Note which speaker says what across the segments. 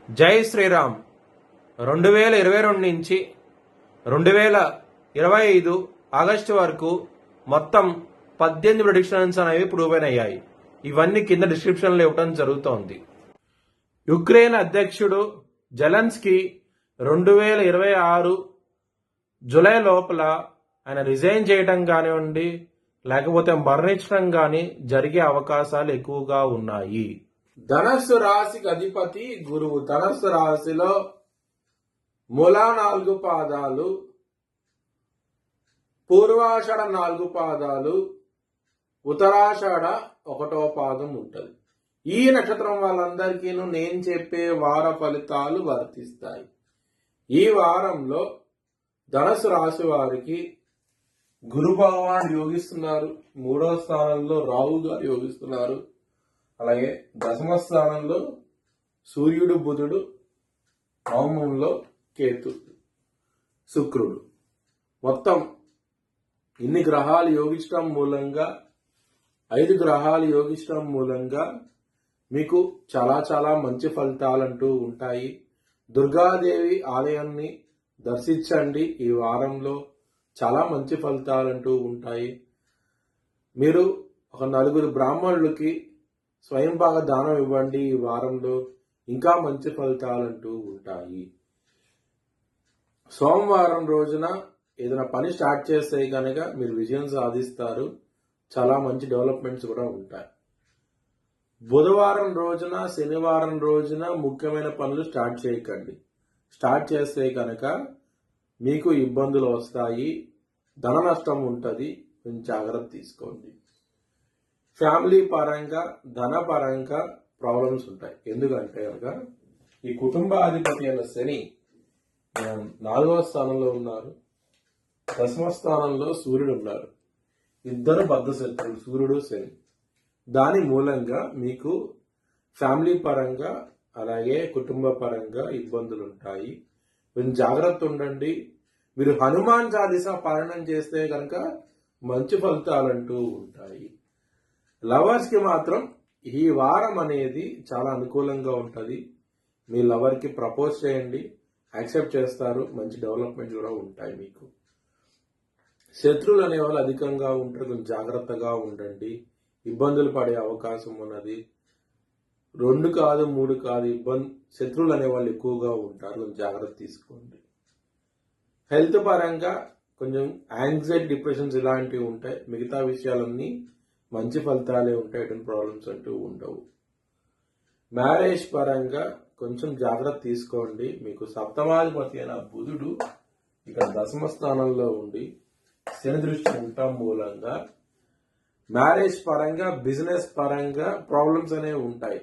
Speaker 1: జై శ్రీరామ్. 2022 నుంచి 2025 ఆగస్టు వరకు మొత్తం 18 ప్రెడిక్షన్స్ అనేవి ప్రూవ్ అయ్యాయి. ఇవన్నీ కింద డిస్క్రిప్షన్లో ఇవ్వడం జరుగుతోంది. యుక్రెయిన్ అధ్యక్షుడు జెలెన్స్కీ 2026 జూలై లోపల ఆయన రిజైన్ చేయడం కానివ్వండి, లేకపోతే మరణించడం కానీ జరిగే అవకాశాలు ఎక్కువగా ఉన్నాయి. ధనస్సు రాశికి అధిపతి గురువు. ధనస్సు రాశిలో మూలా 4 పాదాలు, పూర్వాషాఢ 4 పాదాలు, ఉత్తరాషాఢ 1వ పాదం ఉంటుంది. ఈ నక్షత్రం వాళ్ళందరికీ నేను చెప్పే వార ఫలితాలు వర్తిస్తాయి. ఈ వారంలో ధనస్సు రాశి వారికి గురు భగవాన్ యోగిస్తున్నారు. 3వ స్థానంలో రాహు గారు యోగిస్తున్నారు. అలాగే దశమ స్థానంలో సూర్యుడు, బుధుడు, నవమంలో కేతు, శుక్రుడు. మొత్తం ఇన్ని గ్రహాలు యోగించడం మూలంగా 5 గ్రహాలు యోగించడం మూలంగా మీకు చాలా చాలా మంచి ఫలితాలంటూ ఉంటాయి. దుర్గాదేవి ఆలయాన్ని దర్శించండి. ఈ వారంలో చాలా మంచి ఫలితాలంటూ ఉంటాయి. మీరు ఒక 4 బ్రాహ్మణులకి స్వయంపాక దానం ఇవ్వండి. ఈ వారంలో ఇంకా మంచి ఫలితాలంటూ ఉంటాయి. సోమవారం రోజున ఏదైనా పని స్టార్ట్ చేస్తే కనుక మీరు విజయం సాధిస్తారు. చాలా మంచి డెవలప్మెంట్స్ కూడా ఉంటాయి. బుధవారం రోజున, శనివారం రోజున ముఖ్యమైన పనులు స్టార్ట్ చేయకండి. స్టార్ట్ చేస్తే కనుక మీకు ఇబ్బందులు వస్తాయి, ధన నష్టం ఉంటుంది. కొంచెం జాగ్రత్త తీసుకోండి. ఫ్యామిలీ పరంగా, ధన పరంగా ప్రాబ్లమ్స్ ఉంటాయి. ఎందుకంటే కనుక ఈ కుటుంబాధిపతి అయిన శని 4వ స్థానంలో ఉన్నారు, దశమ స్థానంలో సూర్యుడు ఉన్నారు. ఇద్దరు బద్ధ శత్రువులు, సూర్యుడు, శని. దాని మూలంగా మీకు ఫ్యామిలీ పరంగా అలాగే కుటుంబ పరంగా ఇబ్బందులు ఉంటాయి. కొంచెం జాగ్రత్త ఉండండి. మీరు హనుమాన్ చాలీసా పారాయణం చేస్తే కనుక మంచి ఫలితాలంటూ ఉంటాయి. లవర్స్ కి మాత్రం ఈ వారం అనేది చాలా అనుకూలంగా ఉంటుంది. మీ లవర్ కి ప్రపోజ్ చేయండి, యాక్సెప్ట్ చేస్తారు. మంచి డెవలప్మెంట్ కూడా ఉంటాయి. మీకు శత్రువులు అనేవాళ్ళు అధికంగా ఉంటారు. కొంచెం జాగ్రత్తగా ఉండండి. ఇబ్బందులు పడే అవకాశం ఉన్నది. 2 కాదు 3 కాదు శత్రువులు అనేవాళ్ళు ఎక్కువగా ఉంటారు. కొంచెం జాగ్రత్త తీసుకోండి. హెల్త్ పరంగా కొంచెం యాంగ్జైటీ, డిప్రెషన్స్ ఇలాంటివి ఉంటాయి. మిగతా విషయాలన్నీ మంచి ఫలితాలే ఉంటాయి. ఎటువంటి ప్రాబ్లమ్స్ అంటూ ఉండవు. మ్యారేజ్ పరంగా కొంచెం జాగ్రత్త తీసుకోండి. మీకు సప్తమాధిపతి అయిన బుధుడు ఇక్కడ దశమ స్థానంలో ఉండి శని దృష్టి ఉండటం మూలంగా మ్యారేజ్ పరంగా, బిజినెస్ పరంగా ప్రాబ్లమ్స్ అనేవి ఉంటాయి.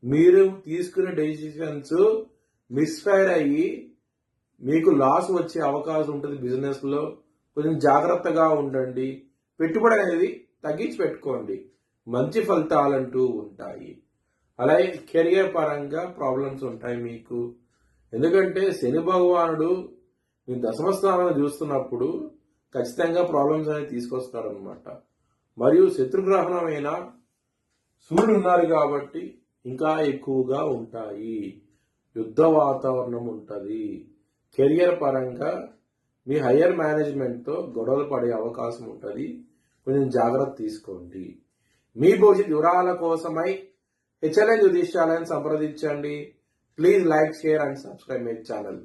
Speaker 1: మీరు తీసుకునే డెసిషన్స్ మిస్ఫైర్ అయ్యి మీకు లాస్ వచ్చే అవకాశం ఉంటుంది. బిజినెస్ లో కొంచెం జాగ్రత్తగా ఉండండి. పెట్టుబడి అనేది తగ్గించి పెట్టుకోండి. మంచి ఫలితాలంటూ ఉంటాయి. అలాగే కెరియర్ పరంగా ప్రాబ్లమ్స్ ఉంటాయి మీకు. ఎందుకంటే శని భగవానుడు మీ దశమ స్థానాన్ని చూస్తున్నప్పుడు ఖచ్చితంగా ప్రాబ్లమ్స్ అనేది తీసుకొస్తారనమాట. మరియు శత్రుగ్రహణమైన సూర్యుడు ఉన్నారు కాబట్టి ఇంకా ఎక్కువగా ఉంటాయి. యుద్ధ వాతావరణం ఉంటుంది. కెరియర్ పరంగా మీ హయ్యర్ మేనేజ్మెంట్తో గొడవలు పడే అవకాశం ఉంటుంది. కొంచెం జాగ్రత్త తీసుకోండి. మీ భవిష్యత్ వివరాల కోసమై HLN జ్యోతిష్యాలయాన్ని సంప్రదించండి. Please like, share and subscribe my channel.